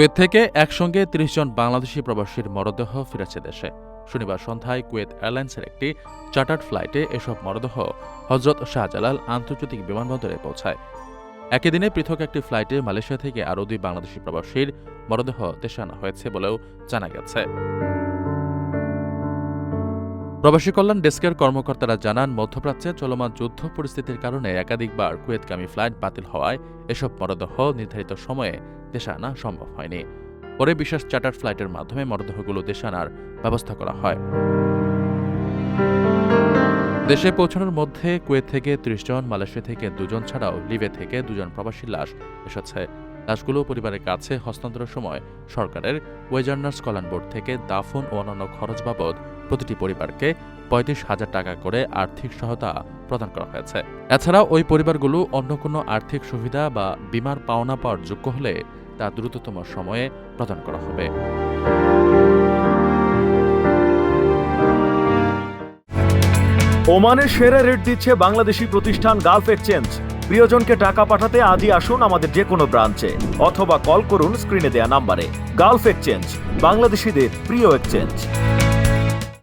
Kuwait থেকে একসঙ্গে ৩০ জন বাংলাদেশি প্রবাসীর মরদেহ ফিরেছে দেশে। শনিবার সন্ধ্যায় কুয়েত এয়ারলাইন্সের একটি চার্টার্ড ফ্লাইটে এসব মরদেহ হজরত শাহজালাল আন্তর্জাতিক বিমানবন্দরে পৌঁছায়। একই দিনে পৃথক একটি ফ্লাইটে মালয়েশিয়া থেকে আরও ২ বাংলাদেশি প্রবাসীর মরদেহ দেশে আনা হয়েছে বলেও জানা গেছে। প্রবাসী কল্যাণ ডেস্কের কর্মকর্তারা জানান, মধ্যপ্রাচ্যে চলমান যুদ্ধ পরিস্থিতির কারণে একাধিকবার কুয়েতগামী ফ্লাইট বাতিল হওয়ায় এসব মরদেহ নির্ধারিত সময়ে দেশে আনা সম্ভব হয়নি। পরে বিশেষ চার্টার ফ্লাইটের মাধ্যমে মরদেহগুলো দেশে আনার ব্যবস্থা করা হয়। দেশে পৌঁছানোর মধ্যে কুয়েত থেকে ৩০ জন, মালয়েশিয়া থেকে ২ জন ছাড়াও লিবিয়া থেকে ২ জন প্রবাসী লাশ এসেছে। লাশগুলো পরিবারের কাছে হস্তান্তরের সময় সরকারের ওয়েজার্নার্স কল্যাণ বোর্ড থেকে দাফন ও অন্যান্য খরচ বাবদ প্রতিটি পরিবারকে ৩৫,০০০ টাকা করে আর্থিক সহায়তা প্রদান করা হয়েছে। এছাড়াও ওই পরিবারগুলো অন্য কোনো আর্থিক সুবিধা বা বীমার পাওনা পাওয়ার যোগ্য হলে তা দ্রুততম সময়ে প্রদান করা হবে। ওমানের সেরা রেট দিচ্ছে বাংলাদেশি প্রতিষ্ঠান গালফ এক্সচেঞ্জ। প্রিয়জনকে টাকা পাঠাতে আজই আসুন আমাদের যে কোনো ব্রাঞ্চে অথবা কল করুন স্ক্রিনে দেয়া নাম্বারে। গালফ এক্সচেঞ্জ, বাংলাদেশিদের প্রিয় এক্সচেঞ্জ।